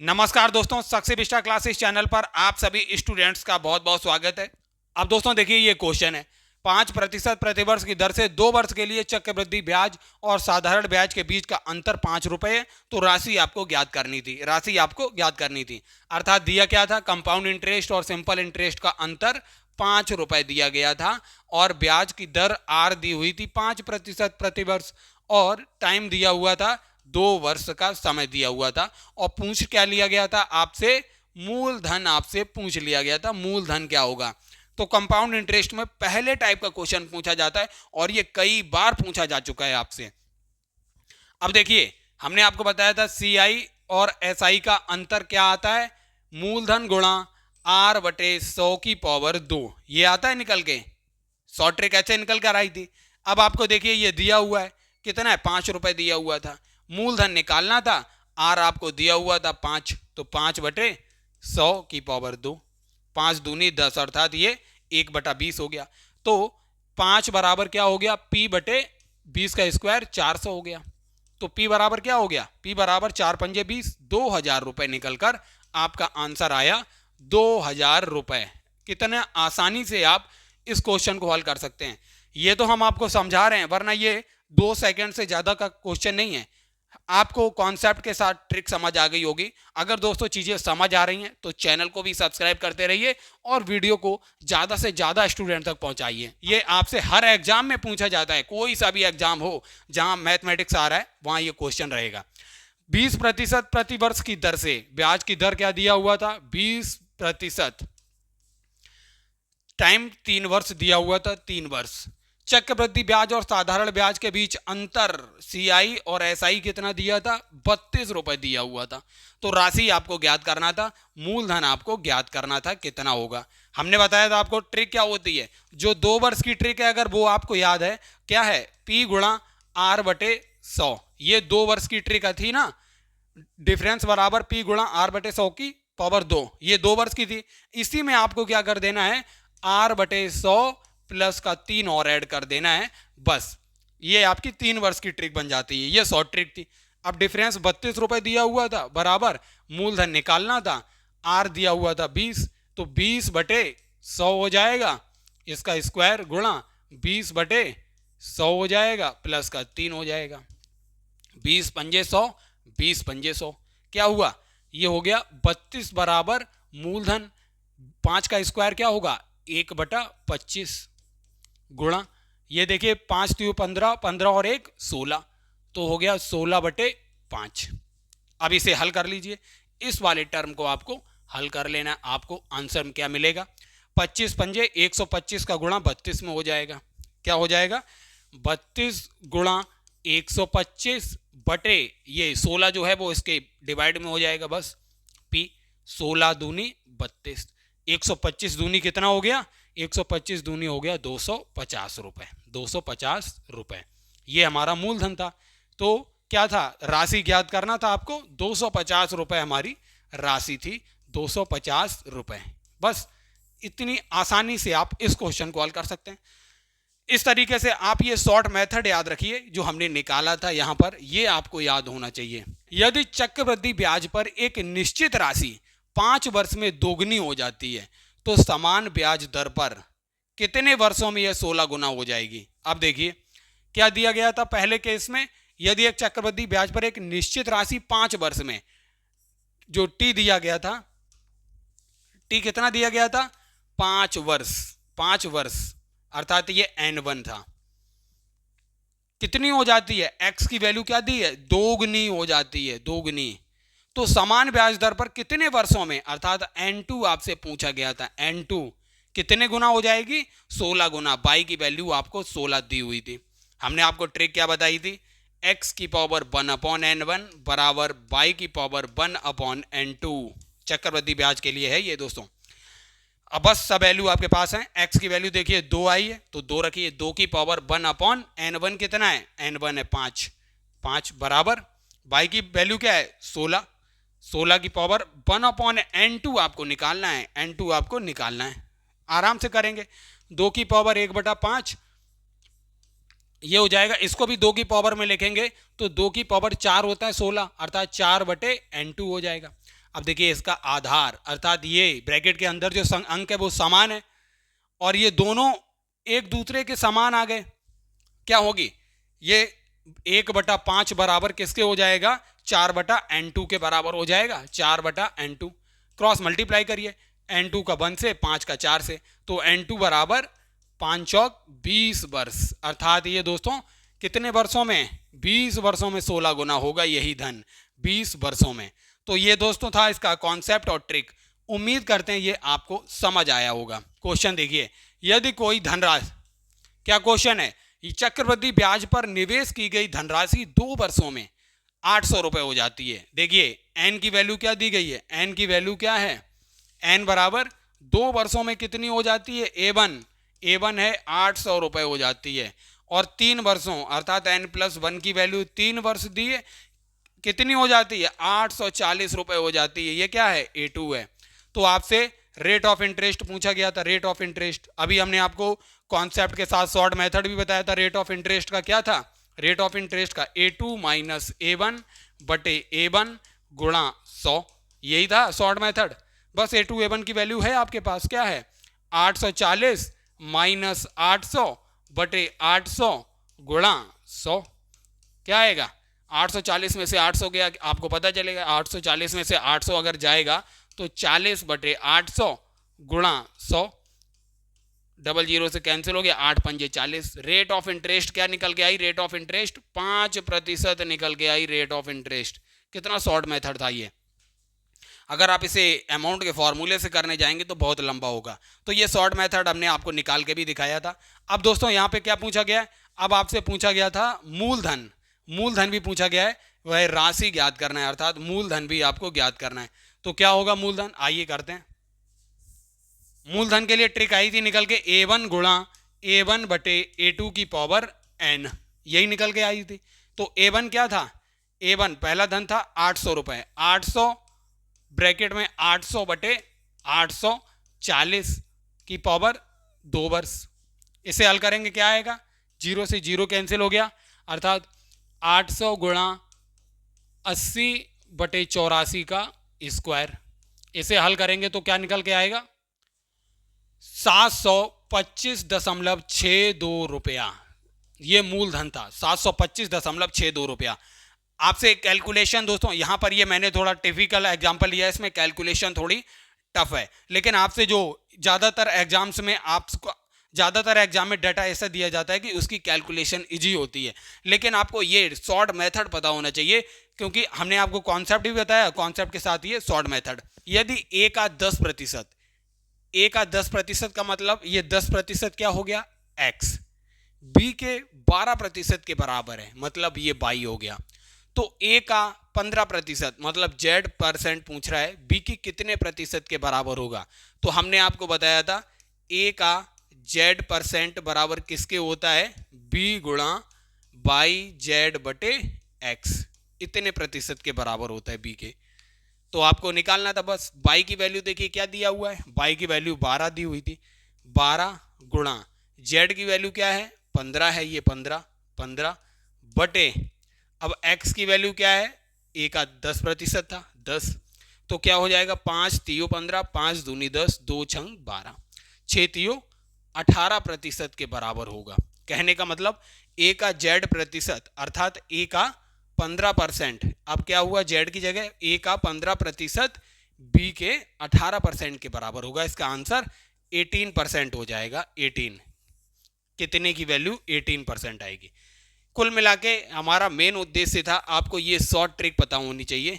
नमस्कार दोस्तों, success Vista classes channel पर आप सभी स्टूडेंट्स का बहुत बहुत स्वागत है। अब दोस्तों देखिए, ये क्वेश्चन है 5% प्रतिवर्ष की दर से 2 वर्ष के लिए चक्रवृद्धि ब्याज और साधारण ब्याज के बीच का अंतर 5 रुपए है। तो राशि आपको ज्ञात करनी थी। अर्थात दिया क्या था, कंपाउंड इंटरेस्ट और सिंपल इंटरेस्ट का अंतर 5 रुपए दिया गया था और ब्याज की दर आर दी हुई थी 5% प्रतिवर्ष और टाइम दिया हुआ था 2 वर्ष का समय दिया हुआ था। और पूछ क्या लिया गया था आपसे, मूलधन आपसे पूछ लिया गया था, मूलधन क्या होगा। तो कंपाउंड इंटरेस्ट में पहले टाइप का क्वेश्चन पूछा जाता है और ये कई बार पूछा जा चुका है आपसे। अब देखिए, हमने आपको बताया था सीआई और एसआई का अंतर क्या आता है, मूलधन गुणा आर बटे 100 की पावर 2, ये आता है निकल के। शॉर्ट ट्रिक ऐसे निकल कर आई थी। अब आपको देखिए, ये दिया हुआ है कितना है, 5 रुपए दिया हुआ था, मूलधन निकालना था, आर आपको दिया हुआ था 5, तो 5 बटे 100 की पावर 2, 5 दूनी 10 अर्थात ये 1/20 हो गया। तो 5 बराबर क्या हो गया, पी बटे 20 का स्क्वायर 400 हो गया। तो पी बराबर क्या हो गया, पी बराबर 4 पंजे 20, 2000 रुपए निकलकर आपका आंसर आया 2000 रुपए। कितना आसानी से आप इस क्वेश्चन को हल कर सकते हैं। ये तो हम आपको समझा रहे हैं, वरना ये 2 सेकंड से ज्यादा का क्वेश्चन नहीं है। आपको कॉन्सेप्ट के साथ ट्रिक समझ आ गई होगी। अगर दोस्तों चीजें समझ आ रही हैं तो चैनल को भी सब्सक्राइब करते रहिए और वीडियो को ज्यादा से ज्यादा स्टूडेंट तक पहुंचाइए। ये आपसे हर एग्जाम में पूछा जाता है, कोई सा भी एग्जाम हो जहां मैथमेटिक्स आ रहा है वहां ये क्वेश्चन रहेगा। 20% प्रति वर्ष की दर से ब्याज की दर क्या दिया हुआ था, 20%, टाइम 3 वर्ष दिया हुआ था, 3 वर्ष। चक्रवृद्धि ब्याज और साधारण ब्याज के बीच अंतर सीआई और एसआई कितना दिया था, 32 रुपए दिया हुआ था। तो राशि आपको ज्ञात करना था, मूलधन आपको ज्ञात करना था कितना होगा। हमने बताया था आपको ट्रिक क्या होती है, जो 2 वर्ष की ट्रिक है अगर वो आपको याद है, क्या है, पी गुणा आर बटे 100, ये 2 वर्ष की ट्रिक थी ना। डिफरेंस बराबर पी गुणा आर बटे 100 की पावर 2, ये 2 वर्ष की थी। इसी में आपको क्या कर देना है, आर बटे 100 प्लस का 3 और ऐड कर देना है, बस ये आपकी 3 वर्ष की ट्रिक बन जाती है। ये शॉर्ट ट्रिक थी। अब डिफरेंस 32 रुपए दिया हुआ था, बराबर मूलधन निकालना था, आर दिया हुआ था 20, तो 20 बटे 100 हो जाएगा, इसका स्क्वायर गुणा 20 बटे 100 हो जाएगा, प्लस का 3 हो जाएगा, 20 पंजे 100, 20 पंजे 100, क्या हुआ, ये हो गया 32 बराबर मूलधन 5 का स्क्वायर क्या होगा, 1/25 गुणा, ये देखिए 5 त्रियों 15, 15 और 1 16, तो हो गया 16/5। अब इसे हल कर लीजिए, इस वाले टर्म को आपको हल कर लेना। आपको आंसर में क्या मिलेगा, 25 पंजे 125 का गुणा 32 में हो जाएगा, क्या हो जाएगा, 32 गुणा 125 बटे ये 16 जो है वो इसके डिवाइड में हो जाएगा, बस पी 16 दूनी 32, 125 दूनी कितना हो गया, 125 दूनी हो गया 250 रुपए, 250 रुपए, ये हमारा मूलधन था। तो क्या था, राशि ज्ञात करना था आपको, 250 रुपए हमारी राशि थी, 250 रुपए। बस इतनी आसानी से आप इस क्वेश्चन को हल कर सकते हैं। इस तरीके से आप ये शॉर्ट मेथड याद रखिए जो हमने निकाला था यहां पर, ये आपको याद होना चाहिए। यदि चक्रवृद्धि ब्याज पर एक निश्चित राशि 5 वर्ष में दोगुनी हो जाती है तो समान ब्याज दर पर कितने वर्षों में यह 16 गुना हो जाएगी। अब देखिए क्या दिया गया था पहले केस में, यदि एक चक्रवृद्धि ब्याज पर एक निश्चित राशि 5 वर्ष में, जो टी दिया गया था, टी कितना दिया गया था, 5 वर्ष, 5 वर्ष अर्थात ये n1 था, कितनी हो जाती है, x की वैल्यू क्या दी है, दोगुनी हो जाती है, दोगुनी। तो समान ब्याज दर पर कितने वर्षों में, अर्थात n2 आपसे पूछा गया था, n2 कितने गुना हो जाएगी, 16 गुना। बाई की वैल्यू आपको 16 दी हुई थी। हमने आपको ट्रिक क्या बताई थी, x की पावर 1/n1 बराबर बाई की पावर 1/n2, चक्रवृद्धि ब्याज के लिए है ये दोस्तों। अब बस सब वैल्यू आपके पास है, x की वैल्यू देखिए 2 आई है तो 2 रखिए, 2 की पावर 1/n1 कितना है, n1 है 5, 5 बराबर y की वैल्यू क्या है 16, 16 की पावर 1/n2 आपको निकालना है, n2 आपको निकालना है, आराम से करेंगे। 2 की पावर 1/5 ये हो जाएगा, इसको भी 2 की पावर में लिखेंगे तो 2 की पावर 4 होता है 16, अर्थात 4/n2 हो जाएगा। अब देखिए इसका आधार अर्थात ये ब्रैकेट के अंदर जो अंक है वो समान है और ये दोनों एक दूसरे के समान आ गए, क्या होगी ये 1/5 बराबर किसके हो जाएगा, 4/n2 के बराबर हो जाएगा, 4/n2 क्रॉस मल्टीप्लाई करिए, n2 का 1 से 5 का 4 से, तो n2 बराबर 5 चौक 20 वर्ष, अर्थात ये दोस्तों कितने वर्षों में, 20 वर्षों में 16 गुना होगा यही धन 20 वर्षों में। तो ये दोस्तों था इसका कॉन्सेप्ट और ट्रिक, उम्मीद करते हैं ये आपको समझ आया होगा। क्वेश्चन देखिए, यदि कोई धनराशि, क्या क्वेश्चन है, चक्रवृद्धि ब्याज पर निवेश की गई धनराशि 2 वर्षों में 800 रुपए हो जाती है। देखिए एन की वैल्यू क्या दी गई है, एन की वैल्यू क्या है, एन बराबर 2 वर्षों में कितनी हो जाती है, ए1 है 800 रुपए हो जाती है, और 3 वर्षों अर्थात n+1 की वैल्यू 3 वर्ष दी है, कितनी हो जाती है, 840 रुपए हो जाती है। ये क्या है, A2 है। तो आपसे रेट ऑफ इंटरेस्ट पूछा गया था, रेट ऑफ इंटरेस्ट, अभी हमने आपको कॉन्सेप्ट के साथ शॉर्ट मेथड भी बताया था। रेट ऑफ इंटरेस्ट का क्या था, रेट ऑफ इंटरेस्ट का A2 माइनस A1 बटे A1 गुणा 100, यही था शॉर्ट मेथड। बस A2 A1 की वैल्यू है आपके पास, क्या है 840 माइनस 800 बटे 800 गुणा 100, क्या आएगा 840 में से 800 गया, आपको पता चलेगा 840 में से 800 अगर जाएगा तो 40 बटे 800 गुणा 100, 00 से कैंसिल हो गया, 8 पंजे 40। रेट ऑफ इंटरेस्ट क्या निकल के आई, रेट ऑफ इंटरेस्ट 5% निकल के आई रेट ऑफ इंटरेस्ट। कितना शॉर्ट मेथड था ये, अगर आप इसे अमाउंट के फॉर्मूले से करने जाएंगे तो बहुत लंबा होगा। तो ये शॉर्ट मेथड हमने आपको निकाल के भी दिखाया था। अब दोस्तों यहाँ पे क्या पूछा गया है, अब आपसे पूछा गया था मूलधन, मूलधन भी पूछा गया है, वह राशि ज्ञात करना है, अर्थात मूलधन भी आपको ज्ञात करना है। तो क्या होगा मूलधन, आइए करते हैं। मूलधन के लिए ट्रिक आई थी निकल के, A1 गुणा A1 बटे A2 की पावर n, यही निकल के आई थी। तो A1 क्या था, A1 पहला धन था 800 रुपए, 800 ब्रैकेट में 800 बटे 840 की पावर 2 वर्ष। इसे हल करेंगे क्या आएगा, 0 से 0 कैंसिल हो गया, अर्थात 800 गुणा 80 बटे 84 का स्क्वायर। इसे हल करेंगे तो क्या निकल के आएगा, 725.62 रुपया, ये मूलधन था 725.62 रुपया। आपसे कैलकुलेशन दोस्तों यहाँ पर ये मैंने थोड़ा टिपिकल एग्जांपल लिया है, इसमें कैलकुलेशन थोड़ी टफ है, लेकिन आपसे जो ज़्यादातर एग्जाम्स में आपको ज़्यादातर एग्जाम में डाटा ऐसा दिया जाता है कि उसकी कैलकुलेशन इजी होती है, लेकिन आपको ये शॉर्ट मेथड पता होना चाहिए, क्योंकि हमने आपको कॉन्सेप्ट भी बताया, कॉन्सेप्ट के साथ ये शॉर्ट मेथड। यदि A का 10%, A का 10% का मतलब ये 10% क्या हो गया X, B के 12% के बराबर है, मतलब ये Y हो गया। तो A का 15% मतलब Z% पूछ रहा है, B की कितने प्रतिशत के बराबर होगा, तो हमने आपको बताया था A का Z% बराबर किसके होता है, B गुणा YZ बटे X, इतने प्रतिशत के बराबर होता है B के। तो आपको निकालना था बस, Y की वैल्यू देखिए क्या दिया हुआ है, Y की वैल्यू 12 दी हुई थी, 12 गुणा Z की वैल्यू क्या है 15 है, ये 15 बटे, अब X की वैल्यू क्या है, A का 10% था 10, तो क्या हो जाएगा 5 तियो 15, 5 दूनी 10, 2 छंग 12, 6 तियो 18% के बराबर होगा। कहने का मतलब A का Z% अर्थात A का 15%, अब क्या हुआ Z की जगह A का 15% B के 18% के बराबर होगा। इसका आंसर 18% हो जाएगा, 18, कितने की वैल्यू 18% आएगी। कुल मिला के हमारा मेन उद्देश्य था आपको ये शॉर्ट ट्रिक पता होनी चाहिए।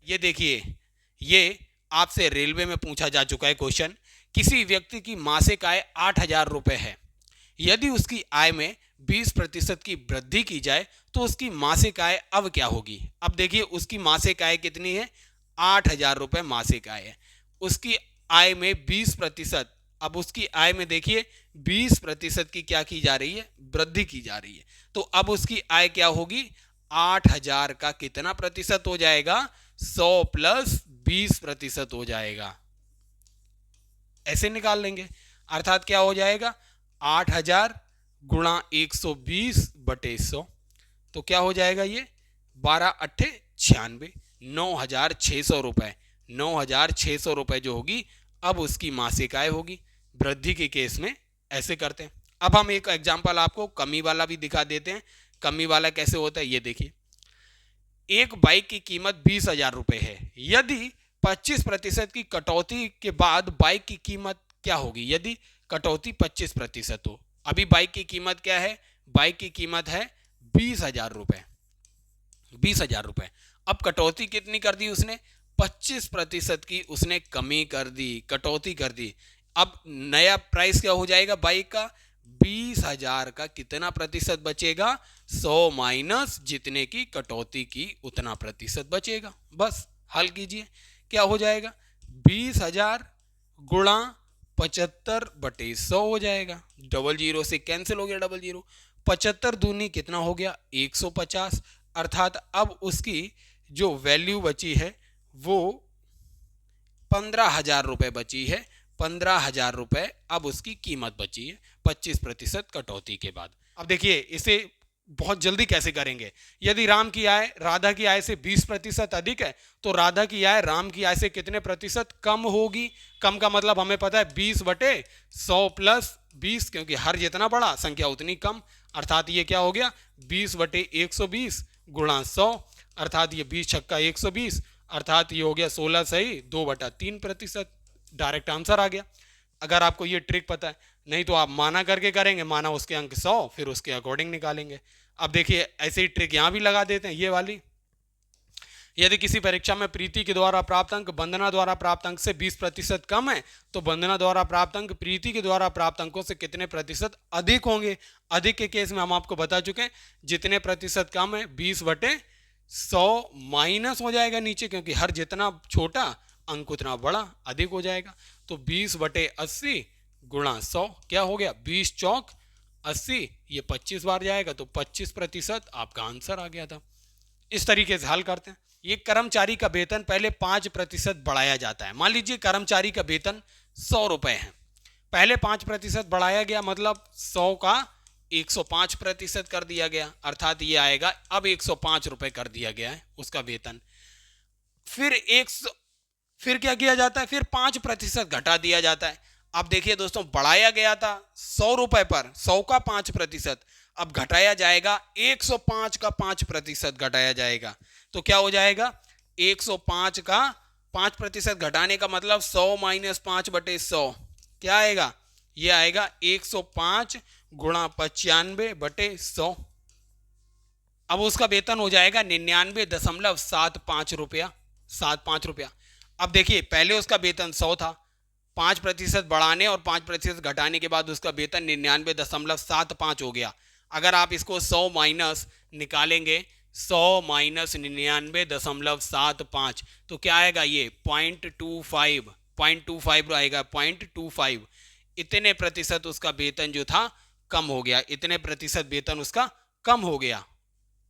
ये देखिए, ये आपसे रेलवे में पूछा जा चुका है क्वेश्चन, किसी व्यक्ति की मासिक आय 8,000 रुपये है, यदि उसकी आय में 20% की वृद्धि की जाए तो उसकी मासिक आय अब क्या होगी। अब देखिए उसकी मासिक आय कितनी है, 8,000 रुपये मासिक आय है, उसकी आय में 20%, अब उसकी आय में देखिए 20% की क्या की जा रही है, वृद्धि की जा रही है, तो अब उसकी आय क्या होगी, 8,000 का कितना प्रतिशत हो जाएगा, 100 प्लस 20% हो जाएगा, ऐसे निकाल लेंगे। अर्थात क्या हो जाएगा 8,000 गुणा 120 बटे 100, तो क्या हो जाएगा ये 12 अट्ठे 96, 9,600 रुपए 9,600 रुपये जो होगी अब उसकी मासिक आय होगी। वृद्धि के केस में ऐसे करते हैं। अब हम एक एग्जाम्पल आपको कमी वाला भी दिखा देते हैं। कमी वाला कैसे होता है ये देखिए। एक बाइक की कीमत 20,000 रुपये है। यदि 25% की कटौती के बाद बाइक की कीमत क्या होगी? यदि कटौती 25% हो। अभी बाइक की कीमत क्या है? बाइक की कीमत है 20,000 रुपये। 20,000 रुपये। अब कटौती कितनी कर दी उसने? 25% की उसने कमी कर दी, कटौती कर दी। अब नया प्राइस क्या हो जाएगा बाइक का? 20,000 का कितना प्रतिशत बचेगा? 100 माइनस जितने की कटौती की उतना प्रतिशत बचेगा। बस हल कीजिए, क्या हो जाएगा? 20,000 गुणा 75/100 हो जाएगा। डबल जीरो से कैंसिल हो गया, डबल जीरो। 75 दूनी कितना हो गया? 150। अर्थात अब उसकी जो वैल्यू बची है वो 15,000 रुपये बची है। 15,000 रुपये अब उसकी कीमत बची है 25% कटौती के बाद। अब देखिए इसे बहुत जल्दी कैसे करेंगे। यदि राम की आय राधा की आय से 20% अधिक है तो राधा की आय राम की आय से कितने प्रतिशत कम होगी? कम का मतलब हमें पता है 20/100 प्लस 20, क्योंकि हर जितना बड़ा संख्या उतनी कम। अर्थात ये क्या हो गया? 20/120 गुणा 100, अर्थात ये 20 छक्का 120, अर्थात ये हो गया 16 सही 2/3%। डायरेक्ट आंसर आ गया। अगर आपको ये ट्रिक पता है, नहीं तो आप माना करके करेंगे, माना उसके अंक 100 फिर उसके अकॉर्डिंग निकालेंगे। अब देखिए ऐसे ही ट्रिक यहाँ भी लगा देते हैं, ये वाली। यदि किसी परीक्षा में प्रीति के द्वारा प्राप्त अंक वंदना द्वारा प्राप्त अंक से 20% कम है तो वंदना द्वारा प्राप्त अंक प्रीति के द्वारा प्राप्त अंकों से कितने प्रतिशत अधिक होंगे? अधिक के केस में हम आपको बता चुके हैं, जितने प्रतिशत कम है 20/100 माइनस हो जाएगा नीचे, क्योंकि हर जितना छोटा अंक उतना बड़ा अधिक हो जाएगा। तो 20/80 गुणा 100 क्या हो गया? 20 चौक 80, ये 25 बार जाएगा तो 25% आपका आंसर आ गया था। इस तरीके से हल करते हैं। ये कर्मचारी का वेतन पहले 5% बढ़ाया जाता है। मान लीजिए कर्मचारी का वेतन 100 रुपए है, पहले 5% बढ़ाया गया, मतलब 100 का 105% कर दिया गया। अर्थात ये आएगा अब 105 रुपए कर दिया गया है उसका वेतन। फिर क्या किया जाता है? फिर 5% घटा दिया जाता है। अब देखिए दोस्तों, बढ़ाया गया था 100 रुपए पर, 100 का 5%, अब घटाया जाएगा 105 का 5% घटाया जाएगा। तो क्या हो जाएगा? 105 का 5% घटाने का मतलब 100 माइनस 5/100 क्या आएगा? ये आएगा 105 गुणा 95/100। अब उसका वेतन हो जाएगा 99.75 रुपया, 75 रुपया। अब देखिए पहले उसका वेतन 100 था, 5% बढ़ाने और 5% घटाने के बाद उसका वेतन 99.75 हो गया। अगर आप इसको 100 माइनस निकालेंगे, 100 माइनस 99.75 तो क्या आएगा? ये 0.25 आएगा, 0.25। इतने प्रतिशत उसका वेतन जो था कम हो गया, इतने प्रतिशत वेतन उसका कम हो गया।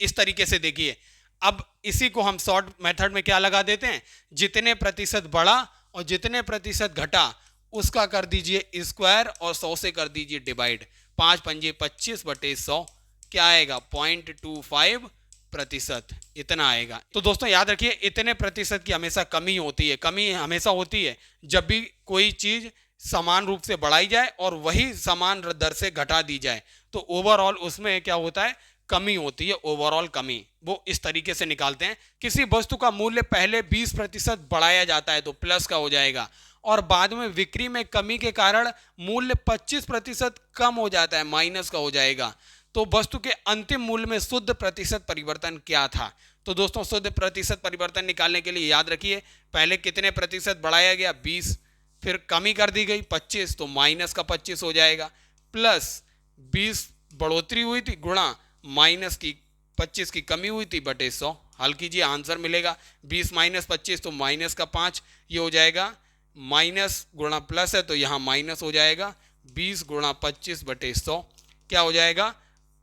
इस तरीके से देखिए, अब इसी को हम शॉर्ट मेथड में क्या लगा देते हैं, जितने प्रतिशत बढ़ा और जितने प्रतिशत घटा उसका कर दीजिए स्क्वायर और 100 से कर दीजिए डिवाइड। 5 पंजे 25/100 क्या आएगा? 0.25% इतना आएगा। तो दोस्तों याद रखिए, इतने प्रतिशत की हमेशा कमी होती है। कमी हमेशा होती है जब भी कोई चीज समान रूप से बढ़ाई जाए और वही समान दर से घटा दी जाए, तो ओवरऑल उसमें क्या होता है? कमी होती है, ओवरऑल कमी। वो इस तरीके से निकालते हैं। किसी वस्तु का मूल्य पहले 20% बढ़ाया जाता है तो प्लस का हो जाएगा, और बाद में बिक्री में कमी के कारण मूल्य 25% कम हो जाता है, माइनस का हो जाएगा। तो वस्तु के अंतिम मूल्य में शुद्ध प्रतिशत परिवर्तन क्या था? तो दोस्तों शुद्ध प्रतिशत परिवर्तन निकालने के लिए याद रखिए, पहले कितने प्रतिशत बढ़ाया गया? 20, फिर कमी कर दी गई 25, तो माइनस का 25 हो जाएगा, प्लस 20 बढ़ोतरी हुई थी गुणा माइनस की 25 की कमी हुई थी बटे 100। हल कीजिए, आंसर मिलेगा 20 माइनस 25 तो माइनस का 5, ये हो जाएगा माइनस गुणा प्लस है तो यहाँ माइनस हो जाएगा 20 गुणा 25/100 क्या हो जाएगा?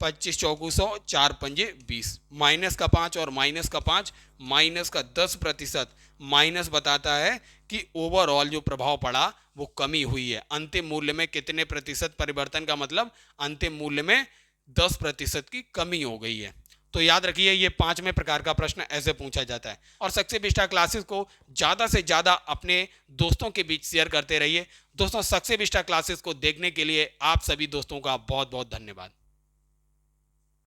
25 चौकू 100, 4 पंजे 20, माइनस का 5 और माइनस का 5, माइनस का 10%। माइनस बताता है कि ओवरऑल जो प्रभाव पड़ा वो कमी हुई है। अंतिम मूल्य में कितने प्रतिशत परिवर्तन का मतलब अंतिम मूल्य में 10% की कमी हो गई है। तो याद रखिए ये 5वें प्रकार का प्रश्न ऐसे पूछा जाता है। और सक्सेस विस्टा क्लासेस को ज़्यादा से ज़्यादा अपने दोस्तों के बीच शेयर करते रहिए। दोस्तों सक्सेस विस्टा क्लासेस को देखने के लिए आप सभी दोस्तों का बहुत बहुत धन्यवाद।